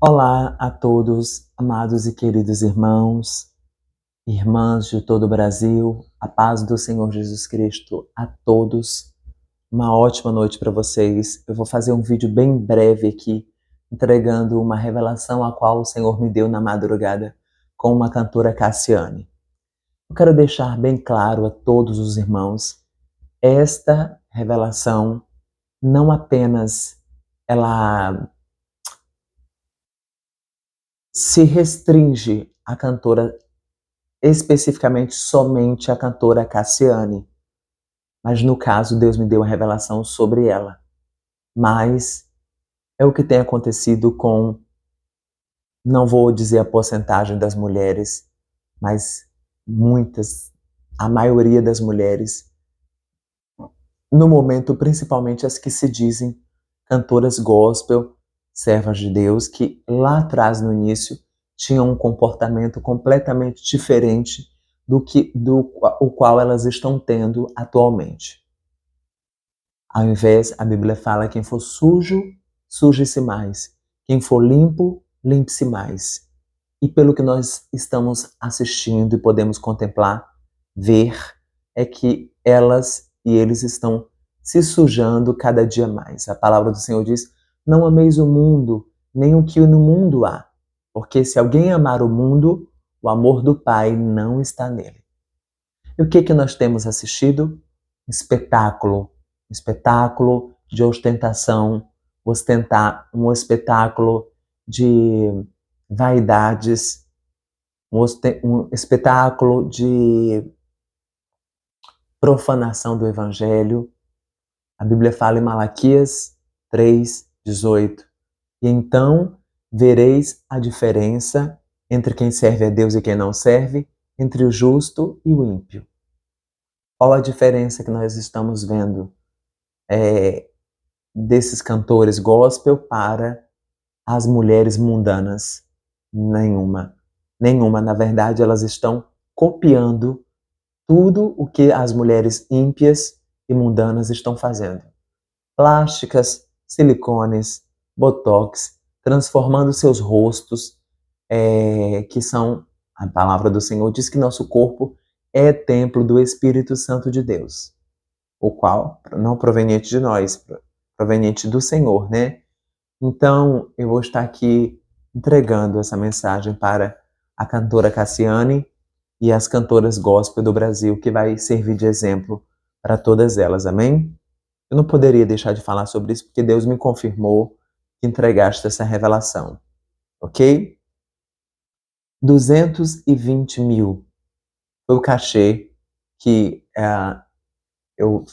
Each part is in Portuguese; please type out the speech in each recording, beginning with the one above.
Olá a todos, amados e queridos irmãos, irmãs de todo o Brasil, a paz do Senhor Jesus Cristo a todos. Uma ótima noite para vocês. Eu vou fazer um vídeo bem breve aqui, entregando uma revelação a qual o Senhor me deu na madrugada com uma cantora Cassiane. Eu quero deixar bem claro a todos os irmãos, esta revelação não apenas ela se restringe à cantora, especificamente somente a cantora Cassiane, mas no caso Deus me deu a revelação sobre ela. Mas é o que tem acontecido com, não vou dizer a porcentagem das mulheres, mas muitas, a maioria das mulheres, no momento, principalmente as que se dizem cantoras gospel, servas de Deus, que lá atrás, no início, tinham um comportamento completamente diferente o qual elas estão tendo atualmente. Ao invés, a Bíblia fala: quem for sujo, suje-se mais. Quem for limpo, limpe-se mais. E pelo que nós estamos assistindo e podemos contemplar, ver, é que elas e eles estão se sujando cada dia mais. A palavra do Senhor diz: não ameis o mundo, nem o que no mundo há. Porque se alguém amar o mundo, o amor do Pai não está nele. E o que nós temos assistido? Um espetáculo de ostentação, um espetáculo de vaidades, um espetáculo de profanação do Evangelho. A Bíblia fala em Malaquias 3:18. E então vereis a diferença entre quem serve a Deus e quem não serve, entre o justo e o ímpio. Qual a diferença que nós estamos vendo desses cantores gospel para as mulheres mundanas? Nenhuma. Nenhuma. Na verdade, elas estão copiando tudo o que as mulheres ímpias e mundanas estão fazendo. Plásticas, silicones, botox, transformando seus rostos, que são, a palavra do Senhor diz que nosso corpo é templo do Espírito Santo de Deus, o qual não proveniente de nós, proveniente do Senhor, né? Então, eu vou estar aqui entregando essa mensagem para a cantora Cassiane e as cantoras gospel do Brasil, que vai servir de exemplo para todas elas, amém? Eu não poderia deixar de falar sobre isso, porque Deus me confirmou que entregaste essa revelação, ok? 220 mil foi o cachê que eu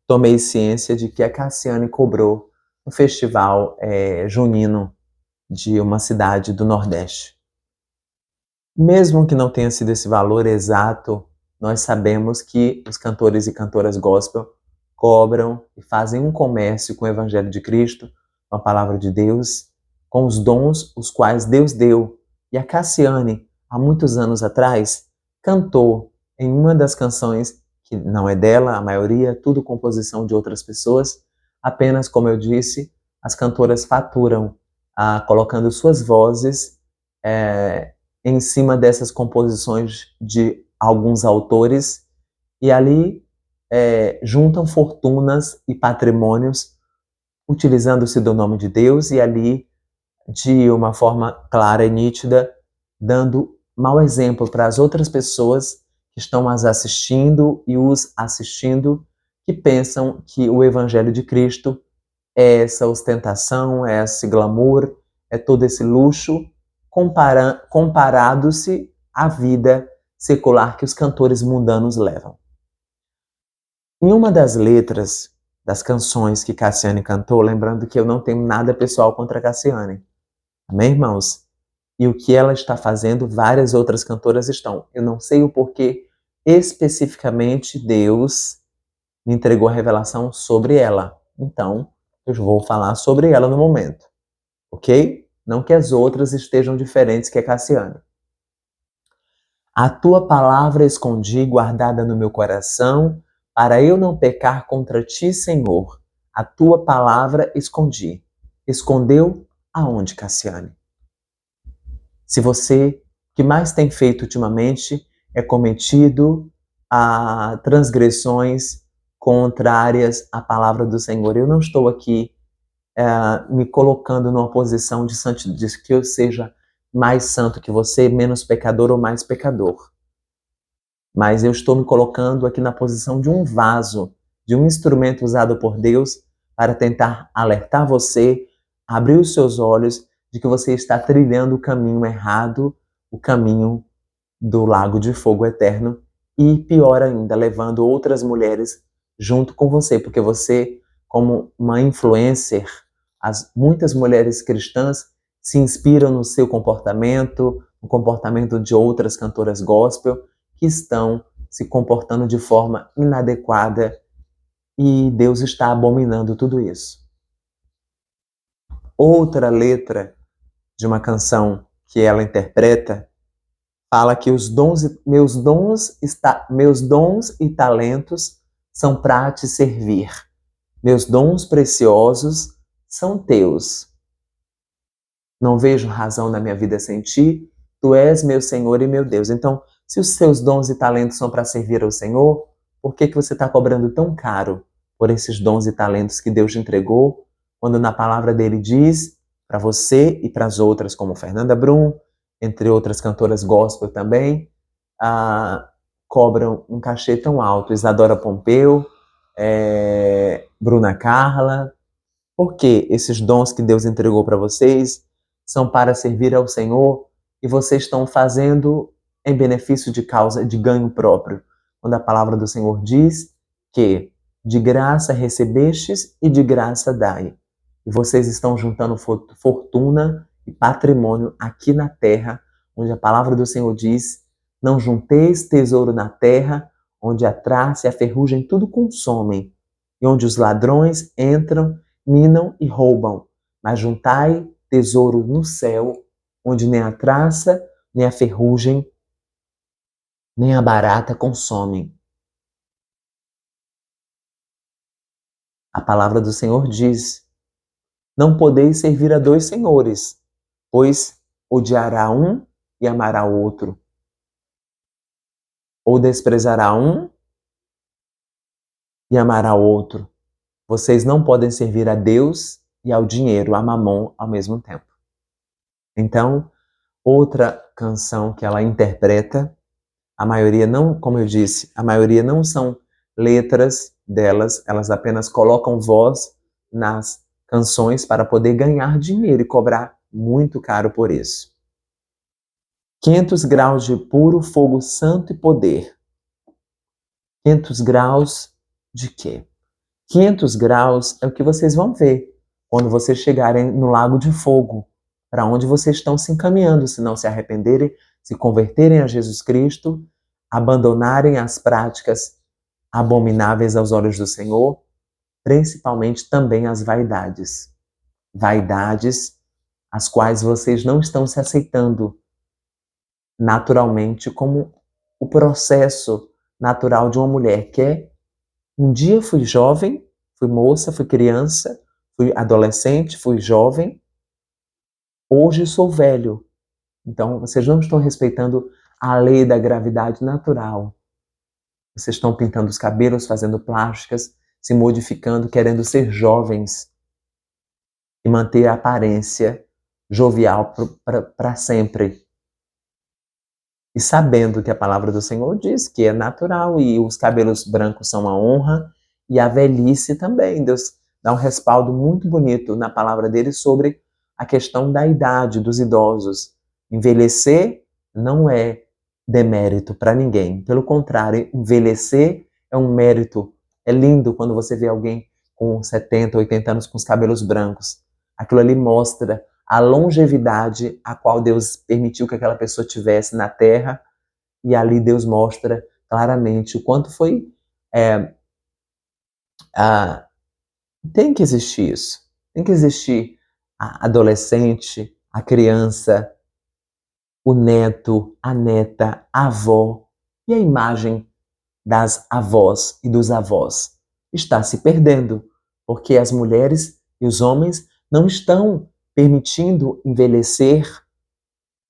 tomei ciência de que a Cassiane cobrou no festival junino de uma cidade do Nordeste. Mesmo que não tenha sido esse valor exato, nós sabemos que os cantores e cantoras gospel cobram e fazem um comércio com o Evangelho de Cristo, com a palavra de Deus, com os dons os quais Deus deu. E a Cassiane, há muitos anos atrás, cantou em uma das canções, que não é dela, a maioria, tudo composição de outras pessoas, apenas, como eu disse, as cantoras faturam colocando suas vozes em cima dessas composições de alguns autores, e ali juntam fortunas e patrimônios, utilizando-se do nome de Deus, e ali, de uma forma clara e nítida, dando mau exemplo para as outras pessoas que estão as assistindo e os assistindo, que pensam que o Evangelho de Cristo é essa ostentação, é esse glamour, é todo esse luxo, comparado-se à vida secular que os cantores mundanos levam. Em uma das letras das canções que Cassiane cantou, lembrando que eu não tenho nada pessoal contra Cassiane, amém, irmãos? E o que ela está fazendo, várias outras cantoras estão. Eu não sei o porquê especificamente Deus me entregou a revelação sobre ela. Então, eu vou falar sobre ela no momento, ok? Não que as outras estejam diferentes que a Cassiane. A tua palavra escondi guardada no meu coração, para eu não pecar contra ti, Senhor. A tua palavra escondi. Escondeu aonde, Cassiane? Se você, o que mais tem feito ultimamente é cometido a transgressões contrárias à palavra do Senhor. Eu não estou aqui me colocando numa posição de que eu seja mais santo que você, menos pecador ou mais pecador. Mas eu estou me colocando aqui na posição de um vaso, de um instrumento usado por Deus para tentar alertar você, abrir os seus olhos de que você está trilhando o caminho errado, o caminho do lago de fogo eterno e, pior ainda, levando outras mulheres junto com você, porque você, como uma influencer, muitas mulheres cristãs se inspiram no seu comportamento, no comportamento de outras cantoras gospel que estão se comportando de forma inadequada e Deus está abominando tudo isso. Outra letra de uma canção que ela interpreta fala que meus dons e talentos são para te servir. Meus dons preciosos são teus. Não vejo razão na minha vida sem ti. Tu és meu Senhor e meu Deus. Então, se os seus dons e talentos são para servir ao Senhor, por que você está cobrando tão caro por esses dons e talentos que Deus te entregou, quando na palavra dele diz para você e para as outras, como Fernanda Brum, entre outras cantoras gospel também, cobram um cachê tão alto? Isadora Pompeu, Bruna Carla. Por que esses dons que Deus entregou para vocês são para servir ao Senhor e vocês estão fazendo em benefício de causa, de ganho próprio? Quando a palavra do Senhor diz que de graça recebestes e de graça dai. E vocês estão juntando fortuna e patrimônio aqui na terra, onde a palavra do Senhor diz: não junteis tesouro na terra, onde a traça e a ferrugem tudo consomem, e onde os ladrões entram, minam e roubam. Mas juntai tesouro no céu, onde nem a traça, nem a ferrugem, nem a barata consomem. A palavra do Senhor diz: não podeis servir a dois senhores, pois odiará um e amará o outro, ou desprezará um e amará o outro. Vocês não podem servir a Deus e ao dinheiro, a Mamon, ao mesmo tempo. Então, outra canção que ela interpreta, a maioria não, como eu disse, a maioria não são letras delas, elas apenas colocam voz nas canções para poder ganhar dinheiro e cobrar muito caro por isso. 500 graus de puro fogo santo e poder. 500 graus de quê? 500 graus é o que vocês vão ver quando vocês chegarem no lago de fogo, para onde vocês estão se encaminhando, se não se arrependerem, se converterem a Jesus Cristo, abandonarem as práticas abomináveis aos olhos do Senhor, principalmente também as vaidades. Vaidades as quais vocês não estão se aceitando naturalmente como o processo natural de uma mulher, que é: um dia fui jovem, fui moça, fui criança, fui adolescente, fui jovem, hoje sou velho. Então, vocês não estão respeitando a lei da gravidade natural. Vocês estão pintando os cabelos, fazendo plásticas, se modificando, querendo ser jovens e manter a aparência jovial para sempre. E sabendo que a palavra do Senhor diz que é natural e os cabelos brancos são uma honra, e a velhice também. Deus dá um respaldo muito bonito na palavra dele sobre a questão da idade dos idosos. Envelhecer não é demérito para ninguém. Pelo contrário, envelhecer é um mérito. É lindo quando você vê alguém com 70, 80 anos com os cabelos brancos. Aquilo ali mostra a longevidade a qual Deus permitiu que aquela pessoa tivesse na terra, e ali Deus mostra claramente o quanto foi. Tem que existir isso. Tem que existir a adolescente, a criança, o neto, a neta, a avó, e a imagem das avós e dos avós está se perdendo, porque as mulheres e os homens não estão permitindo envelhecer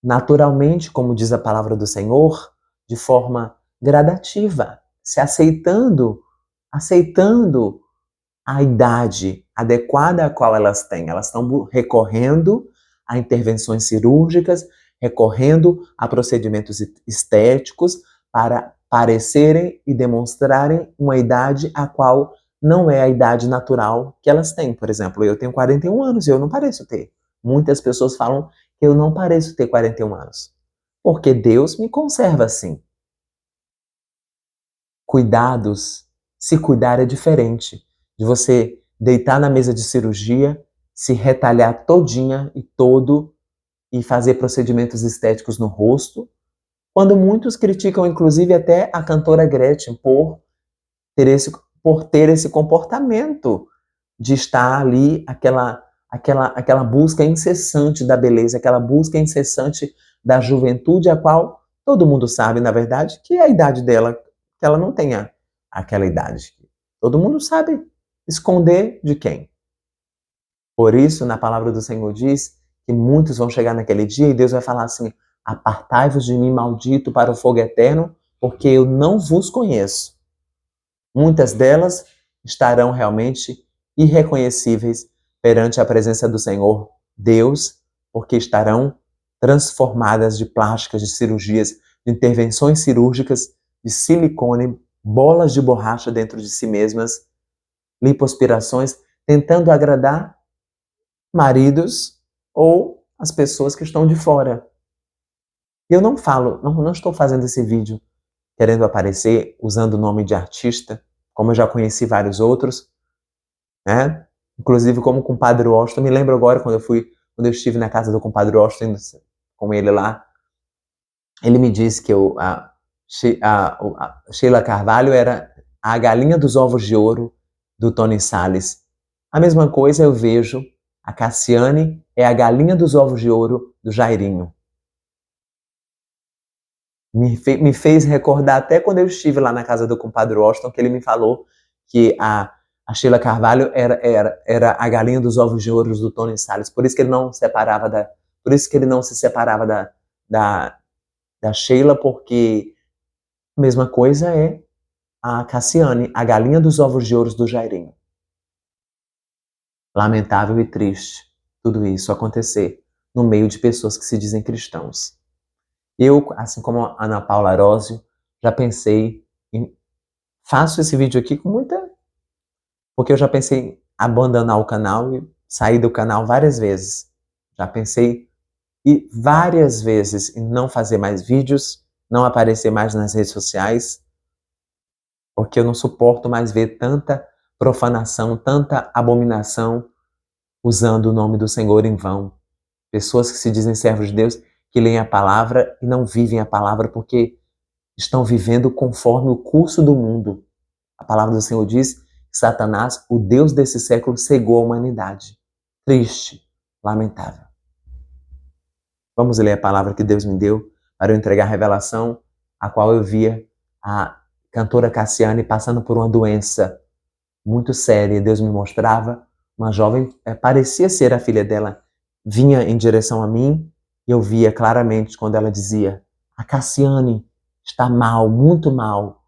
naturalmente, como diz a palavra do Senhor, de forma gradativa, se aceitando a idade adequada a qual elas têm. Elas estão recorrendo a intervenções cirúrgicas, recorrendo a procedimentos estéticos para parecerem e demonstrarem uma idade a qual não é a idade natural que elas têm. Por exemplo, eu tenho 41 anos e eu não pareço ter. Muitas pessoas falam que eu não pareço ter 41 anos, porque Deus me conserva assim. Cuidados, se cuidar é diferente de você deitar na mesa de cirurgia, se retalhar todinha e todo e fazer procedimentos estéticos no rosto, quando muitos criticam inclusive até a cantora Gretchen por ter esse comportamento de estar ali aquela busca incessante da beleza, aquela busca incessante da juventude, a qual todo mundo sabe, na verdade, que é a idade dela, que ela não tenha aquela idade. Todo mundo sabe esconder de quem. Por isso, na palavra do Senhor diz que muitos vão chegar naquele dia e Deus vai falar assim: apartai-vos de mim, maldito, para o fogo eterno, porque eu não vos conheço. Muitas delas estarão realmente irreconhecíveis perante a presença do Senhor Deus, porque estarão transformadas de plásticas, de cirurgias, de intervenções cirúrgicas, de silicone, bolas de borracha dentro de si mesmas, lipoaspirações, tentando agradar maridos ou as pessoas que estão de fora. Eu não falo, não estou fazendo esse vídeo querendo aparecer usando o nome de artista, como eu já conheci vários outros, né? Inclusive como o compadre Washington, me lembro agora quando eu estive na casa do compadre Washington com ele lá, ele me disse que a Sheila Carvalho era a galinha dos ovos de ouro do Tony Salles. A mesma coisa eu vejo, a Cassiane é a galinha dos ovos de ouro do Jairinho. Me fez recordar até quando eu estive lá na casa do compadre Washington, que ele me falou que a Sheila Carvalho era a galinha dos ovos de ouro do Tony Salles. Por isso que ele não se separava da Sheila, porque a mesma coisa é a Cassiane, a galinha dos ovos de ouro do Jairinho. Lamentável e triste tudo isso acontecer no meio de pessoas que se dizem cristãos. Eu, assim como a Ana Paula Arósio, já pensei em... Faço esse vídeo aqui com muita... Porque eu já pensei em abandonar o canal e sair do canal várias vezes. Já pensei várias vezes em não fazer mais vídeos, não aparecer mais nas redes sociais, porque eu não suporto mais ver tanta profanação, tanta abominação usando o nome do Senhor em vão. Pessoas que se dizem servos de Deus, que leem a palavra e não vivem a palavra porque estão vivendo conforme o curso do mundo. A palavra do Senhor diz que Satanás, o Deus desse século, cegou a humanidade. Triste, lamentável. Vamos ler a palavra que Deus me deu para eu entregar a revelação, a qual eu via a cantora Cassiane passando por uma doença muito séria. Deus me mostrava uma jovem, parecia ser a filha dela, vinha em direção a mim e eu via claramente quando ela dizia: a Cassiane está mal, muito mal.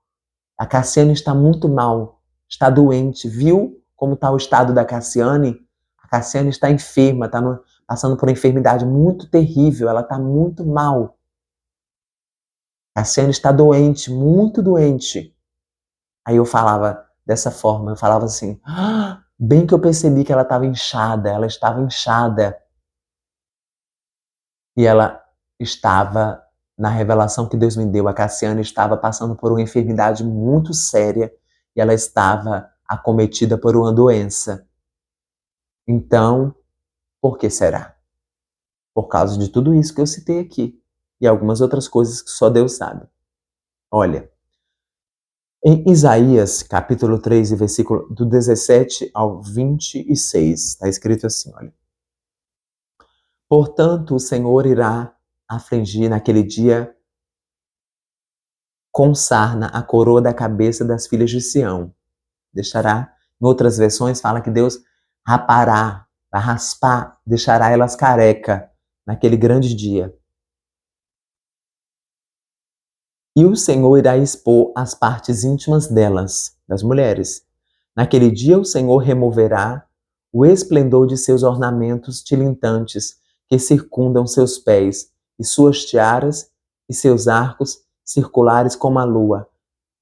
A Cassiane está muito mal, está doente. Viu como está o estado da Cassiane? A Cassiane está enferma, está passando por uma enfermidade muito terrível, ela está muito mal. A Cassiane está doente, muito doente. Aí eu falava dessa forma, eu falava assim, bem que eu percebi que ela estava inchada, ela estava inchada. E ela estava, na revelação que Deus me deu, a Cassiane estava passando por uma enfermidade muito séria e ela estava acometida por uma doença. Então, por que será? Por causa de tudo isso que eu citei aqui e algumas outras coisas que só Deus sabe. Olha, em Isaías, capítulo 3, versículo do 17 ao 26, está escrito assim, olha. Portanto, o Senhor irá afligir naquele dia com sarna a coroa da cabeça das filhas de Sião. Deixará, em outras versões, fala que Deus rapará vai raspar, deixará elas careca naquele grande dia. E o Senhor irá expor as partes íntimas delas, das mulheres. Naquele dia o Senhor removerá o esplendor de seus ornamentos tilintantes que circundam seus pés, e suas tiaras e seus arcos circulares como a lua,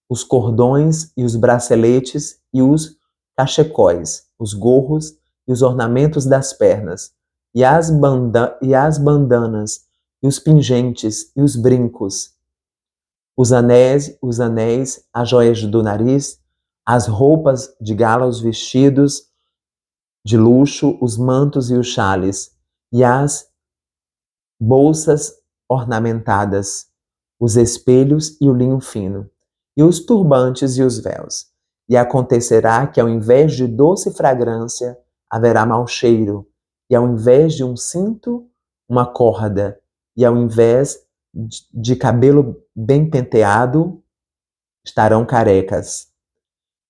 os cordões e os braceletes e os cachecóis, os gorros e os ornamentos das pernas, e as bandanas, e os pingentes e os brincos, os anéis, as joias do nariz, as roupas de gala, os vestidos de luxo, os mantos e os xales, e as bolsas ornamentadas, os espelhos e o linho fino, e os turbantes e os véus. E acontecerá que, ao invés de doce fragrância, haverá mau cheiro, e ao invés de um cinto, uma corda, e ao invés de cabelo bem penteado, estarão carecas.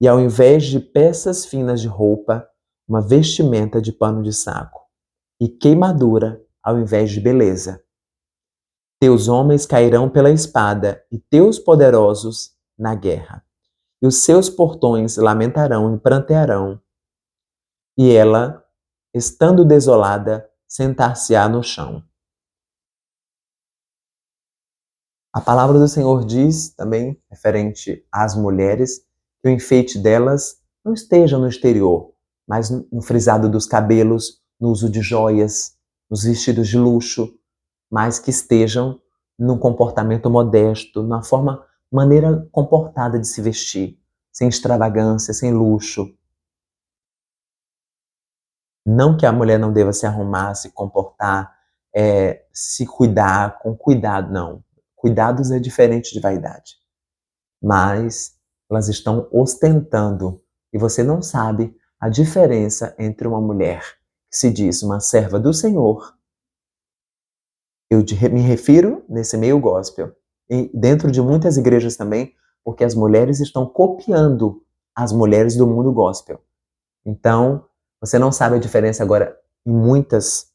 E ao invés de peças finas de roupa, uma vestimenta de pano de saco. E queimadura ao invés de beleza. Teus homens cairão pela espada, e teus poderosos na guerra. E os seus portões lamentarão e prantearão. E ela, estando desolada, sentar-se-á no chão. A palavra do Senhor diz também, referente às mulheres, que o enfeite delas não esteja no exterior, mas no frisado dos cabelos, no uso de joias, nos vestidos de luxo, mas que estejam num comportamento modesto, na maneira comportada de se vestir, sem extravagância, sem luxo. Não que a mulher não deva se arrumar, se comportar, se cuidar com cuidado, não. Cuidados é diferente de vaidade. Mas elas estão ostentando e você não sabe a diferença entre uma mulher que se diz uma serva do Senhor. Eu me refiro nesse meio gospel, e dentro de muitas igrejas também, porque as mulheres estão copiando as mulheres do mundo gospel. Então, você não sabe a diferença agora em muitas,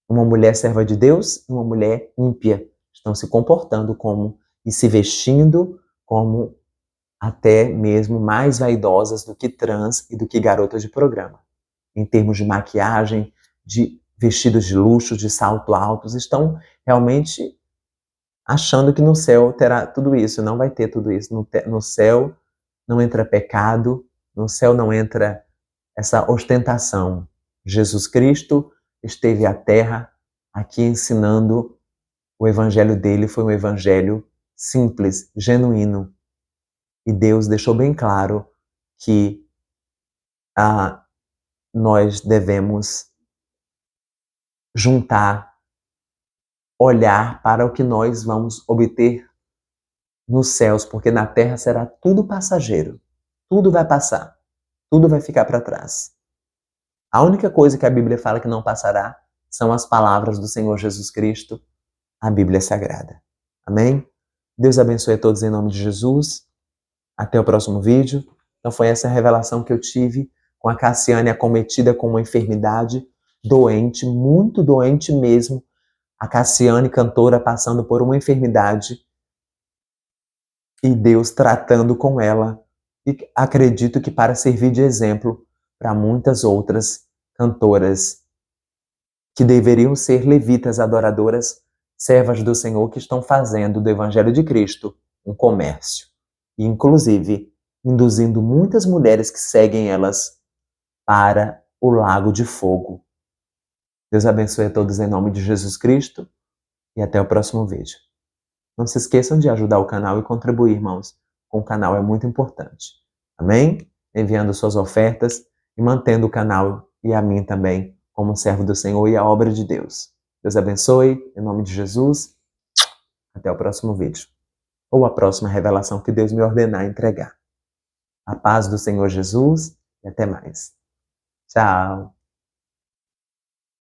uma mulher serva de Deus e uma mulher ímpia. Estão se comportando como e se vestindo como até mesmo mais vaidosas do que trans e do que garotas de programa. Em termos de maquiagem, de vestidos de luxo, de salto altos, estão realmente achando que no céu terá tudo isso. Não vai ter tudo isso. No céu não entra pecado, no céu não entra essa ostentação. Jesus Cristo esteve à terra aqui ensinando. O evangelho dele foi um evangelho simples, genuíno. E Deus deixou bem claro que nós devemos juntar, olhar para o que nós vamos obter nos céus, porque na terra será tudo passageiro. Tudo vai passar. Tudo vai ficar para trás. A única coisa que a Bíblia fala que não passará são as palavras do Senhor Jesus Cristo, a Bíblia Sagrada. Amém? Deus abençoe a todos em nome de Jesus. Até o próximo vídeo. Então foi essa revelação que eu tive com a Cassiane acometida com uma enfermidade, doente, muito doente mesmo. A Cassiane, cantora, passando por uma enfermidade e Deus tratando com ela. E acredito que para servir de exemplo para muitas outras cantoras que deveriam ser levitas adoradoras, servas do Senhor, que estão fazendo do Evangelho de Cristo um comércio. E, inclusive, induzindo muitas mulheres que seguem elas para o lago de fogo. Deus abençoe a todos em nome de Jesus Cristo e até o próximo vídeo. Não se esqueçam de ajudar o canal e contribuir, irmãos, com o canal é muito importante. Amém? Enviando suas ofertas e mantendo o canal e a mim também como servo do Senhor e a obra de Deus. Deus abençoe, em nome de Jesus. Até o próximo vídeo. Ou a próxima revelação que Deus me ordenar entregar. A paz do Senhor Jesus e até mais. Tchau.